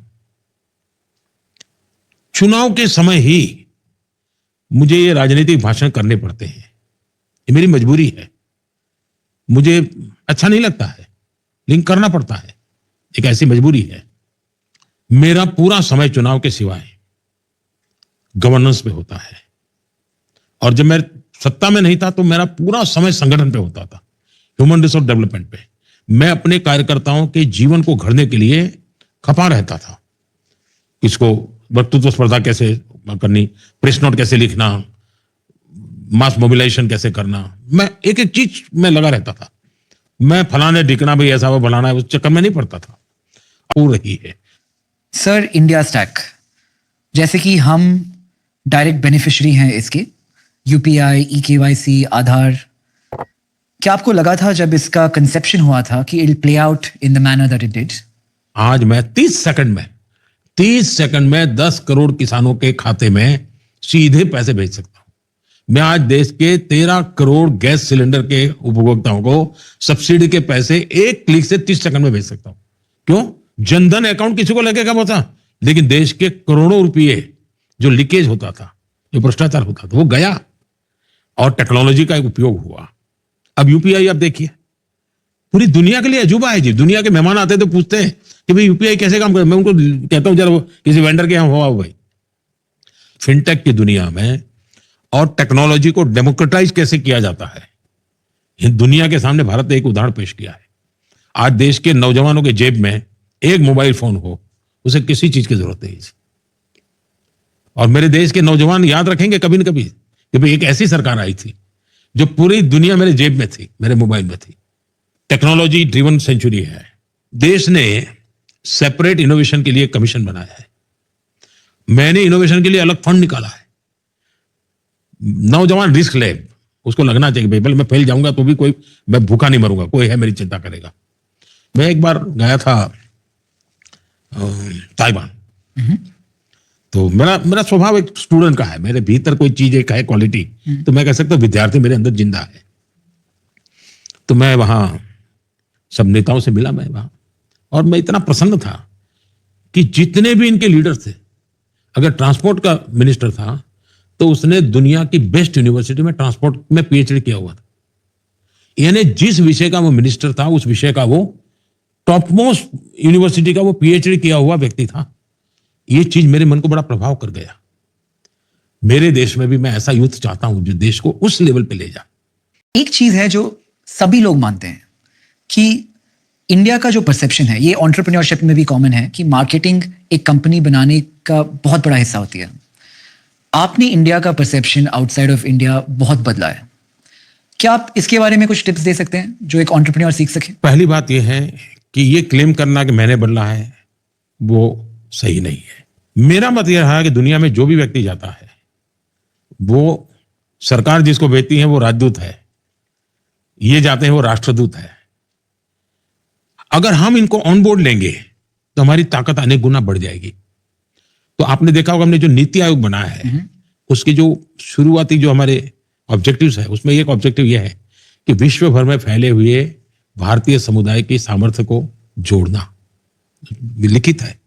Speaker 3: चुनाव के समय ही मुझे ये राजनीतिक भाषण करने पड़ते हैं, ये मेरी मजबूरी है। मुझे अच्छा नहीं लगता है, लेकिन करना पड़ता है, एक ऐसी मजबूरी है। मेरा पूरा समय चुनाव के सिवाय गवर्नेंस पे होता है, और जब मैं सत्ता में नहीं था तो मेरा पूरा समय संगठन पे होता था, ह्यूमन रिसोर्स डेवलपमेंट पे। मैं अपने कार्यकर्ताओं के जीवन को घड़ने के लिए खपा रहता था। किसको वक्तृत्व स्पर्धा कैसे करनी, प्रेस नोट कैसे लिखना, मास मोबिलाइजेशन कैसे करना, मैं एक एक चीज में लगा रहता था। मैं फलाने ढिकना भी ऐसा वो फलाना है, उस चक्कर में नहीं पड़ता था। हो रही है
Speaker 2: सर इंडिया स्टैक, जैसे कि हम डायरेक्ट बेनिफिशियरी हैं इसके, यूपीआई, ई-केवाईसी, आधार, क्या आपको लगा था जब इसका कंसेप्शन हुआ था कि it will play out in the manner that it did?
Speaker 3: आज मैं 30 सेकंड में 10 करोड़ किसानों के खाते में सीधे पैसे भेज सकता हूं। मैं आज देश के 13 करोड़ गैस सिलेंडर के उपभोक्ताओं को सब्सिडी के पैसे एक क्लिक से 30 सेकंड में भेज सकता हूं। क्यों? जनधन अकाउंट किसी को लगेगा पता, लेकिन देश के करोड़ों रुपये जो लीकेज होता था, जो भ्रष्टाचार होता था, वो गया और टेक्नोलॉजी का एक उपयोग हुआ। अब यूपीआई आप देखिए, पूरी दुनिया के लिए अजूबा है जी। दुनिया के मेहमान आते तो पूछते हैं कि भाई यूपीआई कैसे काम करे। मैं उनको कहता हूं जरा वो किसी वेंडर के यहां हुआ भाई। फिनटेक की दुनिया में और टेक्नोलॉजी को डेमोक्रेटाइज कैसे किया जाता है, ये दुनिया के सामने भारत ने एक उदाहरण पेश किया है। आज देश के नौजवानों के जेब में एक मोबाइल फोन हो, उसे किसी चीज की जरूरत नहीं। और मेरे देश के नौजवान याद रखेंगे कभी न कभी कि भाई एक ऐसी सरकार आई थी जो पूरी दुनिया मेरे जेब में थी, मेरे मोबाइल में थी। टेक्नोलॉजी ड्रिवन सेंचुरी है। देश ने सेपरेट इनोवेशन के लिए कमीशन बनाया है। मैंने इनोवेशन के लिए अलग फंड निकाला है। नौजवान रिस्क ले, उसको लगना चाहिए भाई, भले मैं फैल जाऊंगा तो भी कोई, मैं भूखा नहीं मरूंगा, कोई है मेरी चिंता करेगा। मैं एक बार गया था ताइवान, तो मेरा मेरा स्वभाव एक स्टूडेंट का है, मेरे भीतर कोई चीज एक है क्वालिटी, तो मैं कह सकता हूँ विद्यार्थी मेरे अंदर जिंदा है। तो मैं वहां सब नेताओं से मिला, मैं वहां, और मैं इतना प्रसन्न था कि जितने भी इनके लीडर थे, अगर ट्रांसपोर्ट का मिनिस्टर था तो उसने दुनिया की बेस्ट यूनिवर्सिटी में ट्रांसपोर्ट में पीएचडी किया हुआ था। यानी जिस विषय का वो मिनिस्टर था उस विषय का वो टॉप मोस्ट यूनिवर्सिटी का वो पीएचडी किया हुआ व्यक्ति था। ये चीज मेरे मन को बड़ा प्रभाव कर गया। मेरे देश में भी मैं ऐसा यूथ चाहता हूं जो देश को उस लेवल पे ले जाए।
Speaker 2: एक चीज है जो सभी लोग मानते हैं कि इंडिया का जो परसेप्शन है, ये एंटरप्रेन्योरशिप में भी कॉमन है, कि मार्केटिंग एक कंपनी बनाने का बहुत बड़ा हिस्सा होती है। आपने इंडिया का परसेप्शन आउटसाइड ऑफ इंडिया बहुत बदला है। क्या आप इसके बारे में कुछ टिप्स दे सकते हैं जो एक एंटरप्रेन्योर सीख सके?
Speaker 3: पहली बात यह है कि ये क्लेम करना कि मैंने बदला है वो सही नहीं है। मेरा मत यह है कि दुनिया में जो भी व्यक्ति जाता है वो सरकार जिसको भेजती है वो राजदूत है, ये जाते हैं वो राष्ट्रदूत है। अगर हम इनको ऑन बोर्ड लेंगे तो हमारी ताकत अनेक गुना बढ़ जाएगी। तो आपने देखा होगा हमने जो नीति आयोग बनाया है उसकी जो शुरुआती जो हमारे ऑब्जेक्टिव्स है उसमें एक ऑब्जेक्टिव यह है कि विश्व भर में फैले हुए भारतीय समुदाय की सामर्थ्य को जोड़ना, लिखित है।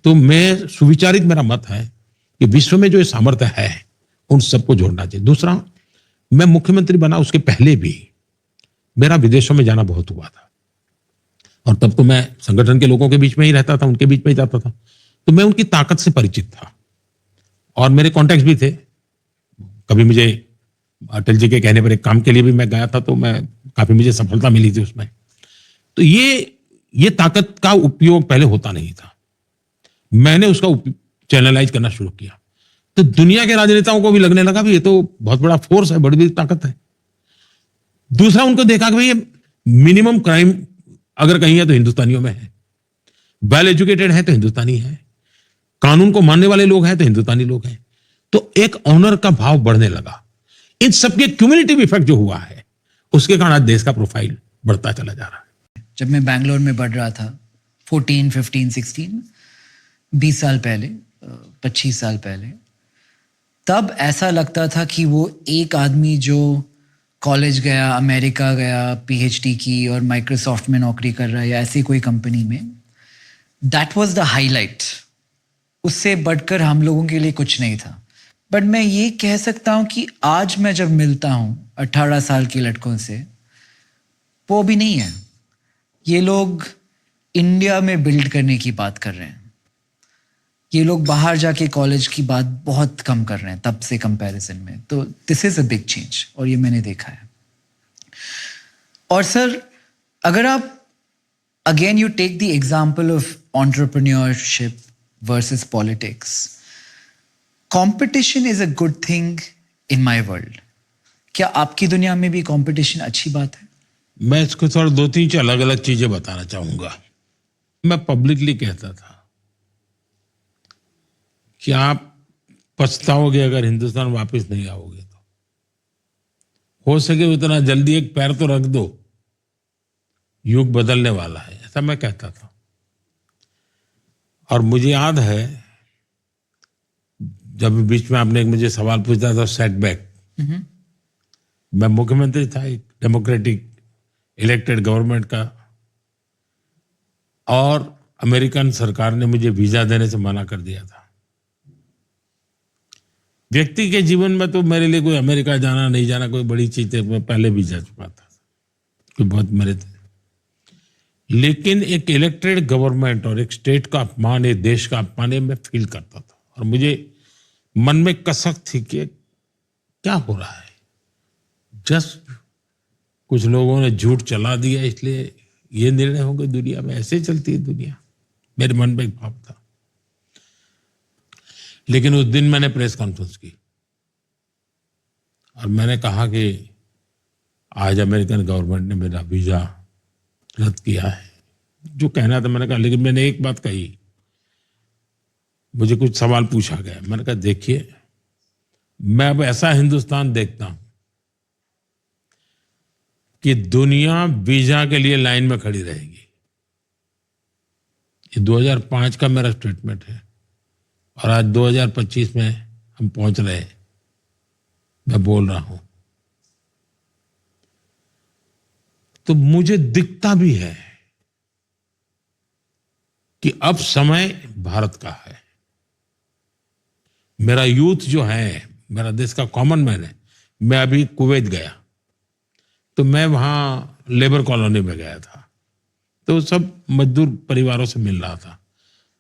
Speaker 3: तो मैं सुविचारित, मेरा मत है कि विश्व में जो ये सामर्थ्य है उन सबको जोड़ना चाहिए। दूसरा, मैं मुख्यमंत्री बना उसके पहले भी मेरा विदेशों में जाना बहुत हुआ था, और तब तो मैं संगठन के लोगों के बीच में ही रहता था, उनके बीच में ही जाता था, तो मैं उनकी ताकत से परिचित था और मेरे कॉन्टैक्ट भी थे। कभी मुझे अटल जी के कहने पर एक काम के लिए भी मैं गया था, तो मैं काफी मुझे सफलता मिली थी उसमें। तो ये ताकत का उपयोग पहले होता नहीं था, मैंने उसका चैनलाइज करना शुरू किया। तो दुनिया के राजनेताओं को भी लगने लगा भी ये तो बहुत बड़ा फोर्स है, बड़ी बड़ी ताकत है। दूसरा, उनको देखा कि भाई ये मिनिमम क्राइम अगर कहीं है तो हिंदुस्तानियों में है, वेल एजुकेटेड है तो हिंदुस्तानी है, कानून को मानने वाले लोग हैं तो हिंदुस्तानी लोग हैं। तो एक ऑनर का भाव बढ़ने लगा। इन सबके क्यूमुलेटिव इफेक्ट जो हुआ है उसके कारण आज देश का प्रोफाइल बढ़ता चला जा रहा है।
Speaker 2: जब मैं बैंगलोर में बढ़ रहा था 14, 15, 16, 20 साल पहले, 25 साल पहले, तब ऐसा लगता था कि वो एक आदमी जो कॉलेज गया, अमेरिका गया, पीएचडी की और माइक्रोसॉफ्ट में नौकरी कर रहा है या ऐसी कोई कंपनी में, दैट वाज द हाईलाइट। उससे बढ़कर हम लोगों के लिए कुछ नहीं था। बट मैं ये कह सकता हूँ कि आज मैं जब मिलता हूँ 18 साल के लड़कों से, वो भी नहीं है। ये लोग इंडिया में बिल्ड करने की बात कर रहे हैं। ये लोग बाहर जाके कॉलेज की बात बहुत कम कर रहे हैं तब से कंपैरिजन में। तो this is a big change, और ये मैंने देखा है। और सर, अगर आप again you take the example of entrepreneurship versus politics, competition is a good thing in my world. क्या आपकी दुनिया में भी कंपटीशन अच्छी बात है?
Speaker 3: मैं इसको थोड़ा 2-3 अलग अलग चीजें बताना चाहूंगा। मैं पब्लिकली कहता था कि आप पछताओगे अगर हिंदुस्तान वापस नहीं आओगे तो। हो सके उतना जल्दी एक पैर तो रख दो, युग बदलने वाला है, ऐसा मैं कहता था। और मुझे याद है जब बीच में आपने मुझे सवाल पूछा था सेटबैक, मैं मुख्यमंत्री था एक डेमोक्रेटिक इलेक्टेड गवर्नमेंट का, और अमेरिकन सरकार ने मुझे वीजा देने से मना कर दिया था। व्यक्ति के जीवन में तो मेरे लिए कोई अमेरिका जाना नहीं जाना कोई बड़ी चीज है, मैं पहले वीजा चुका था, कोई बहुत मेरे थे। लेकिन एक इलेक्टेड गवर्नमेंट और एक स्टेट का अपमान, एक देश का अपमान मैं फील करता था, और मुझे मन में कसक थी कि क्या हो रहा है। जस्ट कुछ लोगों ने झूठ चला दिया इसलिए ये निर्णय हो गए दुनिया में, ऐसे चलती है दुनिया, मेरे मन में एक भाव था। लेकिन उस दिन मैंने प्रेस कॉन्फ्रेंस की और मैंने कहा कि आज अमेरिकन गवर्नमेंट ने मेरा वीजा रद्द किया है, जो कहना था मैंने कहा। लेकिन मैंने एक बात कही, मुझे कुछ सवाल पूछा गया, मैंने कहा देखिए मैं अब ऐसा हिंदुस्तान देखता हूं कि दुनिया वीजा के लिए लाइन में खड़ी रहेगी। ये 2005 का मेरा स्टेटमेंट है। और आज 2025 में हम पहुंच रहे हैं, मैं बोल रहा हूं, तो मुझे दिखता भी है कि अब समय भारत का है। मेरा यूथ जो है, मेरा देश का कॉमन मैन है। मैं अभी कुवैत गया, तो मैं वहां लेबर कॉलोनी में गया था, तो सब मजदूर परिवारों से मिल रहा था।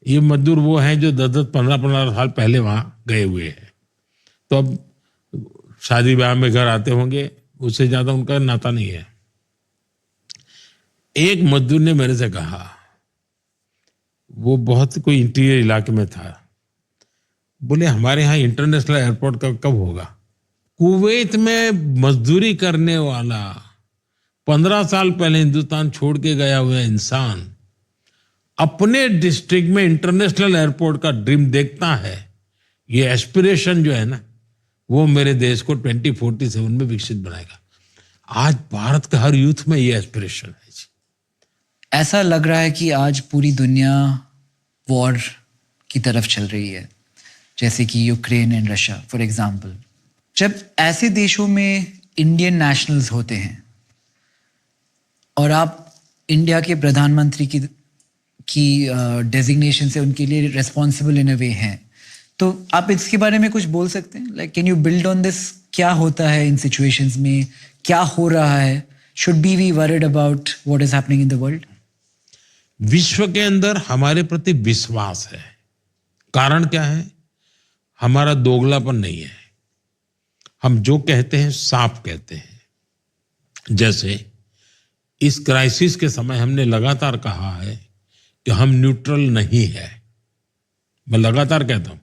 Speaker 3: ये मजदूर वो हैं जो 10-10, 15-15 साल पहले वहां गए हुए हैं, तो अब शादी ब्याह में घर आते होंगे, उससे ज्यादा उनका नाता नहीं है। एक मजदूर ने मेरे से कहा, वो बहुत कोई इंटीरियर इलाके में था, बोले हमारे यहाँ इंटरनेशनल एयरपोर्ट कब होगा? कुवैत में मजदूरी करने वाला 15 साल पहले हिंदुस्तान छोड़ के गया हुआ इंसान अपने डिस्ट्रिक्ट में इंटरनेशनल एयरपोर्ट का ड्रीम देखता है। ये एस्पिरेशन जो है ना, वो मेरे देश को 2047 में विकसित बनाएगा। आज भारत का हर यूथ में ये एस्पिरेशन है जी।
Speaker 2: ऐसा लग रहा है कि आज पूरी दुनिया वॉर की तरफ चल रही है, जैसे कि Ukraine and Russia for example. जब ऐसे देशों में इंडियन नेशनल्स होते हैं और आप इंडिया के प्रधानमंत्री की डेजिग्नेशन से उनके लिए रिस्पॉन्सिबल इन अ वे हैं, तो आप इसके बारे में कुछ बोल सकते हैं? Like can you build on this? क्या होता है इन सिचुएशंस में, क्या हो रहा है? Should be worried about what is happening in the world?
Speaker 3: विश्व के अंदर हमारे प्रति विश्वास है। कारण क्या है? हमारा दोगलापन नहीं है। हम जो कहते हैं साफ कहते हैं। जैसे इस क्राइसिस के समय हमने लगातार कहा है कि हम न्यूट्रल नहीं है। मैं लगातार कहता हूं,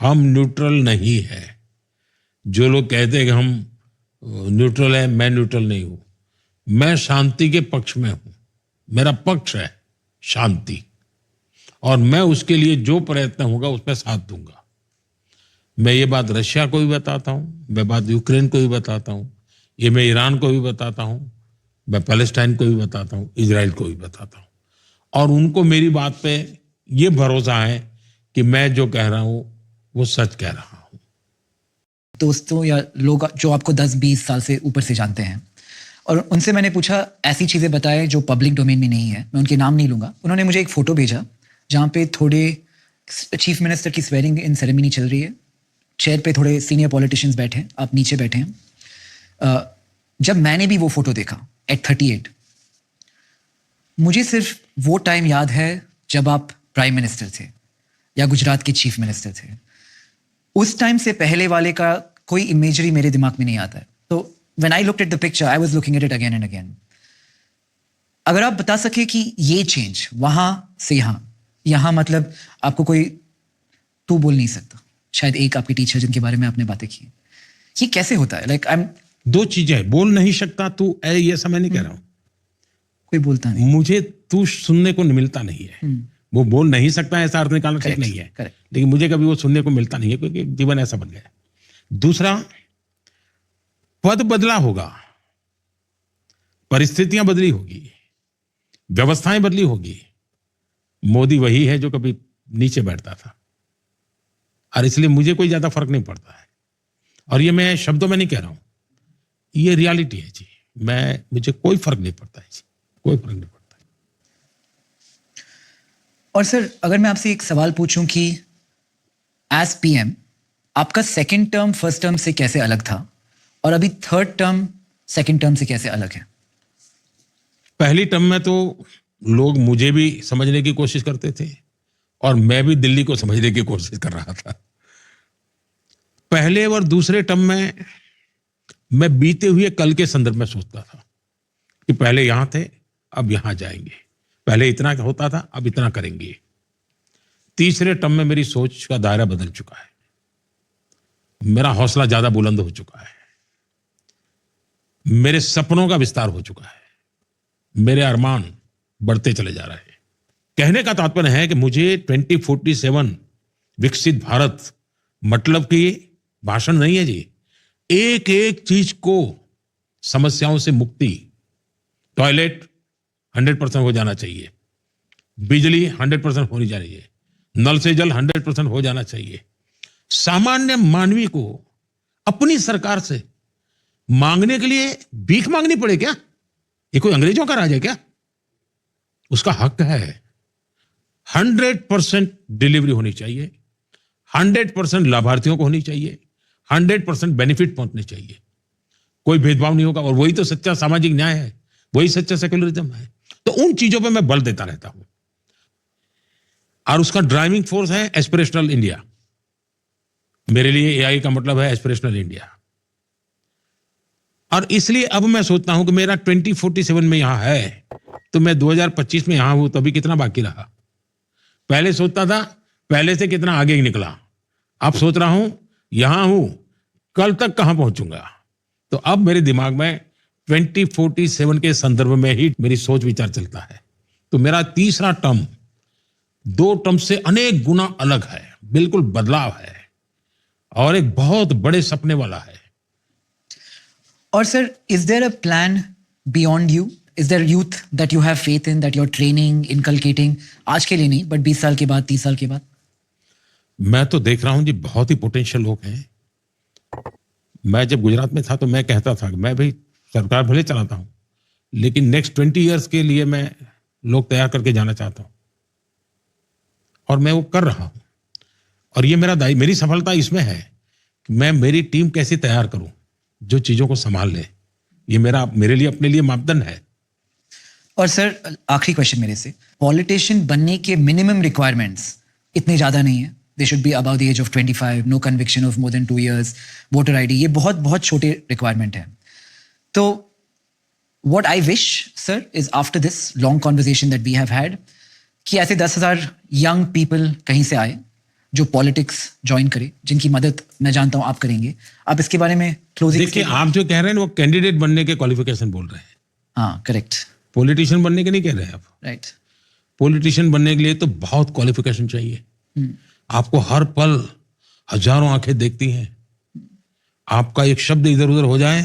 Speaker 3: हम न्यूट्रल नहीं है। जो लोग कहते हैं कि हम न्यूट्रल है, मैं न्यूट्रल नहीं हूं। मैं शांति के पक्ष में हूं। मेरा पक्ष है शांति, और मैं उसके लिए जो प्रयत्न होगा उसमें साथ दूंगा। मैं ये बात रशिया को भी बताता हूं, मैं बात यूक्रेन को भी बताता हूं, ये मैं ईरान को भी बताता हूं, मैं पैलेस्टाइन को भी बताता हूं, इजराइल को भी बताता हूं, और उनको मेरी बात पे ये भरोसा है कि मैं जो कह रहा हूं वो सच कह रहा हूं।
Speaker 2: दोस्तों या लोग जो आपको 10-20 साल से ऊपर से जानते हैं, और उनसे मैंने पूछा ऐसी चीज़ें बताएं जो पब्लिक डोमेन में नहीं है, मैं उनके नाम नहीं लूँगा। उन्होंने मुझे एक फ़ोटो भेजा जहाँ पे थोड़े चीफ मिनिस्टर की स्वेरिंग इन सेरेमनी चल रही है, चेयर पे थोड़े सीनियर पॉलिटिशियंस बैठे हैं, आप नीचे बैठे हैं। जब मैंने भी वो फोटो देखा एट 38, मुझे सिर्फ वो टाइम याद है जब आप प्राइम मिनिस्टर थे या गुजरात के चीफ मिनिस्टर थे। उस टाइम से पहले वाले का कोई इमेजरी मेरे दिमाग में नहीं आता है। तो when I looked at the picture I was looking at it again and again. अगर आप बता सके कि ये चेंज वहां से यहाँ मतलब आपको कोई तू बोल नहीं सकता, शायद एक आपके टीचर जिनके बारे में आपने बातें की, ये कैसे होता है? लाइक आई एम
Speaker 3: दो चीजें, बोल नहीं सकता तू, ये समय नहीं कह रहा हूं,
Speaker 2: कोई बोलता नहीं,
Speaker 3: मुझे तू सुनने को मिलता नहीं है। वो बोल नहीं सकता ऐसा अर्थ निकालना ठीक नहीं है,
Speaker 2: करेक्ट।
Speaker 3: लेकिन मुझे कभी वो सुनने को मिलता नहीं है क्योंकि जीवन ऐसा बन गया। दूसरा, पद बदला होगा, परिस्थितियां बदली होगी, व्यवस्थाएं बदली होगी। मोदी वही है जो कभी नीचे बैठता था, और इसलिए मुझे कोई ज्यादा फर्क नहीं पड़ता है। और ये मैं शब्दों में नहीं कह रहा हूं, ये रियलिटी है जी। मुझे कोई फर्क नहीं पड़ता है जी, कोई फर्क नहीं पड़ता।
Speaker 2: और सर अगर मैं आपसे एक सवाल पूछूं कि एज पीएम आपका सेकंड टर्म फर्स्ट टर्म से कैसे अलग था, और अभी थर्ड टर्म सेकंड टर्म से कैसे अलग है?
Speaker 3: पहली टर्म में तो लोग मुझे भी समझने की कोशिश करते थे और मैं भी दिल्ली को समझने की कोशिश कर रहा था। पहले और दूसरे टर्म में मैं बीते हुए कल के संदर्भ में सोचता था कि पहले यहां थे, अब यहां जाएंगे, पहले इतना होता था, अब इतना करेंगे। तीसरे टर्म में मेरी सोच का दायरा बदल चुका है, मेरा हौसला ज्यादा बुलंद हो चुका है, मेरे सपनों का विस्तार हो चुका है, मेरे अरमान बढ़ते चले जा रहे हैं। कहने का तात्पर्य है कि मुझे 2047 विकसित भारत मतलब कि भाषण नहीं है जी, एक एक चीज को, समस्याओं से मुक्ति, टॉयलेट 100% हो जाना चाहिए, बिजली 100% होनी चाहिए, नल से जल 100% हो जाना चाहिए। सामान्य मानवी को अपनी सरकार से मांगने के लिए भीख मांगनी पड़े क्या? ये कोई अंग्रेजों का राज है क्या? उसका हक है। 100% डिलीवरी होनी चाहिए, 100% लाभार्थियों को होनी चाहिए, 100% बेनिफिट पहुंचने चाहिए, कोई भेदभाव नहीं होगा। और वही तो सच्चा सामाजिक न्याय है, वही सच्चा सेक्युलरिज्म है। तो उन चीजों पे मैं बल देता रहता हूं, और उसका ड्राइविंग फोर्स है एस्पिरेशनल इंडिया। मेरे लिए एआई का मतलब है एस्पिरेशनल इंडिया। और इसलिए अब मैं सोचता हूं कि मेरा 2047 में यहां है, तो मैं 2025 में यहां हूं, तो अभी कितना बाकी रहा। पहले सोचता था पहले से कितना आगे ही निकला, अब सोच रहा हूं यहां हूं, कल तक कहां पहुंचूंगा। तो अब मेरे दिमाग में 2047 के संदर्भ में ही मेरी सोच विचार चलता है। तो मेरा तीसरा टर्म 2 टर्म से अनेक गुना अलग है, बिल्कुल बदलाव है, और एक बहुत बड़े सपने वाला है।
Speaker 2: और sir, is there a plan beyond you? Is there youth that you have faith in, that you are training, inculcating? आज के लिए नहीं, बट 20 साल के बाद, 30 साल के बाद?
Speaker 3: मैं तो देख रहा हूं जी, बहुत ही पोटेंशियल लोग हैं। मैं जब गुजरात में था तो मैं कहता था कि मैं भी सरकार भले चलाता हूं, लेकिन नेक्स्ट 20 इयर्स के लिए मैं लोग तैयार करके जाना चाहता हूं, और मैं वो कर रहा हूं। और ये मेरी सफलता इसमें है कि मैं मेरी टीम कैसे तैयार करूं जो चीजों को संभाल ले। ये मेरे लिए अपने लिए मापदंड है।
Speaker 2: और सर, आखिरी क्वेश्चन मेरे से, पॉलिटिशियन बनने के मिनिमम रिक्वायरमेंट्स इतने ज्यादा नहीं है। They should be above the age of 25, no conviction of more than 2 years, voter ID, ये बहुत बहुत छोटे रिक्वायरमेंट है। तो what I wish sir is after this long conversation that we have had, कि ऐसे 10,000 यंग पीपल कहीं से आए जो पॉलिटिक्स ज्वाइन करे, जिनकी मदद मैं जानता हूं आप करेंगे। आप इसके बारे में क्लोजिंग?
Speaker 3: देखिए, आप जो कह रहे हैं वो कैंडिडेट बनने के क्वालिफिकेशन बोल रहे हैं।
Speaker 2: हाँ, करेक्ट।
Speaker 3: पॉलिटिशियन बनने के नहीं कह रहे हैं आप।
Speaker 2: राइट।
Speaker 3: पॉलिटिशियन बनने के लिए तो बहुत क्वालिफिकेशन चाहिए। आपको हर पल हजारों आंखें देखती हैं। आपका एक शब्द इधर उधर हो जाए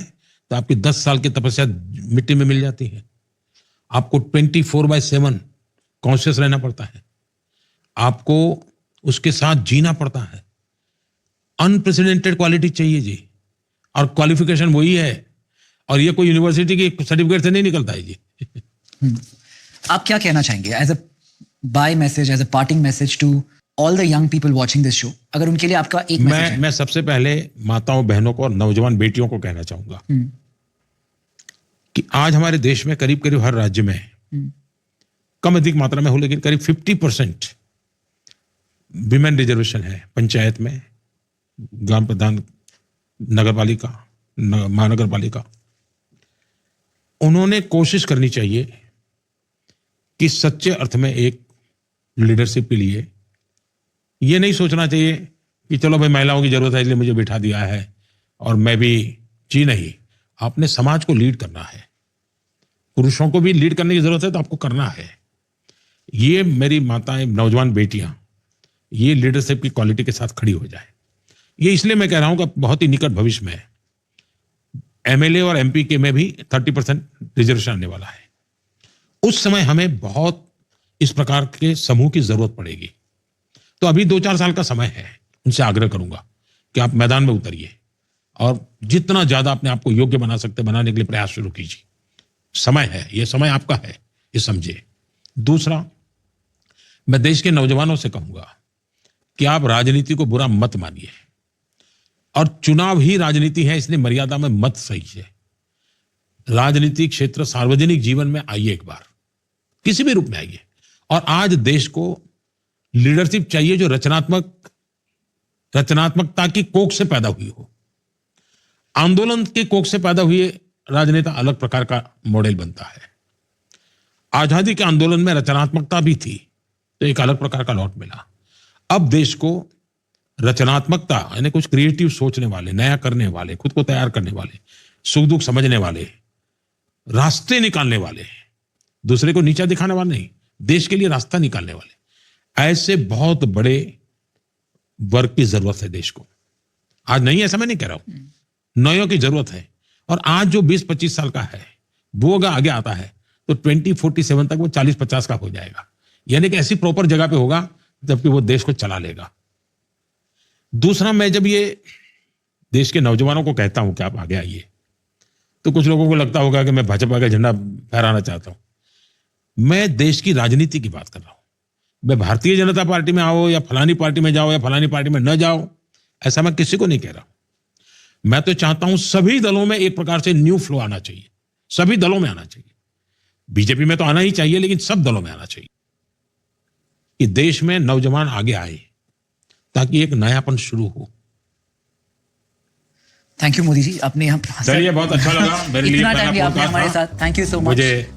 Speaker 3: तो आपकी 10 साल की तपस्या मिट्टी में मिल जाती है। आपको 24/7 कॉन्शियस रहना पड़ता है, आपको उसके साथ जीना पड़ता है। अनप्रेसिडेंटेड क्वालिटी चाहिए जी, और क्वालिफिकेशन वही है, और ये कोई यूनिवर्सिटी की सर्टिफिकेट से नहीं निकलता है जी।
Speaker 2: आप क्या कहना चाहेंगे as a bye message, as a parting message to all the young people watching this show? अगर उनके लिए आपका एक मैसेज है।
Speaker 3: मैं सबसे पहले माताओं, बहनों को और नौजवान बेटियों को कहना चाहूंगा कि आज हमारे देश में करीब करीब हर राज्य में, कम अधिक मात्रा में हो लेकिन करीब 50% विमेन रिजर्वेशन है। पंचायत में, ग्राम प्रधान, नगर पालिका, महानगर पालिका। उन्होंने कोशिश करनी चाहिए कि सच्चे अर्थ में एक लीडरशिप के लिए ये नहीं सोचना चाहिए कि चलो भाई महिलाओं की जरूरत है इसलिए मुझे बिठा दिया है और मैं भी। जी नहीं, आपने समाज को लीड करना है। पुरुषों को भी लीड करने की जरूरत है तो आपको करना है। ये मेरी माताएं, नौजवान बेटियां, ये लीडरशिप की क्वालिटी के साथ खड़ी हो जाए। ये इसलिए मैं कह रहा हूं कि बहुत ही निकट भविष्य में एमएलए और एमपी के में भी 30% रिजर्वेशन आने वाला है। उस समय हमें बहुत इस प्रकार के समूह की जरूरत पड़ेगी। तो अभी 2-4 साल का समय है। उनसे आग्रह करूंगा कि आप मैदान में उतरिए और जितना ज्यादा अपने आप को योग्य बना सकते बनाने के लिए प्रयास शुरू कीजिए। समय है, ये समय आपका है, ये समझिए। दूसरा, मैं देश के नौजवानों से कहूंगा कि आप राजनीति को बुरा मत मानिए, और चुनाव ही राजनीति है इसलिए मर्यादा में मत सहिए। राजनीतिक क्षेत्र, सार्वजनिक जीवन में आइए, एक बार किसी भी रूप में आइए। और आज देश को लीडरशिप चाहिए जो रचनात्मकता की कोख से पैदा हुई हो। आंदोलन की कोख से पैदा हुए राजनेता अलग प्रकार का मॉडल बनता है। आजादी के आंदोलन में रचनात्मकता भी थी तो एक अलग प्रकार का लौट मिला। अब देश को रचनात्मकता यानी कुछ क्रिएटिव सोचने वाले, नया करने वाले, खुद को तैयार करने वाले, सुख दुख समझने वाले, रास्ते निकालने वाले, दूसरे को नीचा दिखाने वाले नहीं, देश के लिए रास्ता निकालने वाले, ऐसे बहुत बड़े वर्ग की जरूरत है देश को। आज नहीं, ऐसा मैं नहीं कह रहा हूं, नयों की जरूरत है। और आज जो 20-25 साल का है वो अगर आगे आता है तो 2047 तक वो 40-50 का हो जाएगा। यानी कि ऐसी प्रॉपर जगह पे होगा जबकि वो देश को चला लेगा। दूसरा, मैं जब ये देश के नौजवानों को कहता हूं कि आप आगे आइए, तो कुछ लोगों को लगता होगा कि मैं भाजपा का झंडा फहराना चाहता हूं। मैं देश की राजनीति की बात कर रहा हूं। मैं भारतीय जनता पार्टी में आओ या फलानी पार्टी में जाओ या फलानी पार्टी में न जाओ, ऐसा मैं किसी को नहीं कह रहा हूं। मैं तो चाहता हूं सभी दलों में एक प्रकार से न्यू फ्लो आना चाहिए, सभी दलों में आना चाहिए। बीजेपी में तो आना ही चाहिए, लेकिन सब दलों में आना चाहिए कि देश में नौजवान आगे आए ताकि एक नयापन शुरू हो।
Speaker 2: थैंक यू मोदी जी, आपने हम
Speaker 3: चलिए, बहुत अच्छा लगा मेरे लिए
Speaker 2: इतना
Speaker 3: पहला
Speaker 2: टाइम आपने
Speaker 3: पॉडकास्ट
Speaker 2: हमारे
Speaker 3: था।
Speaker 2: साथ। Thank you so much.
Speaker 3: मुझे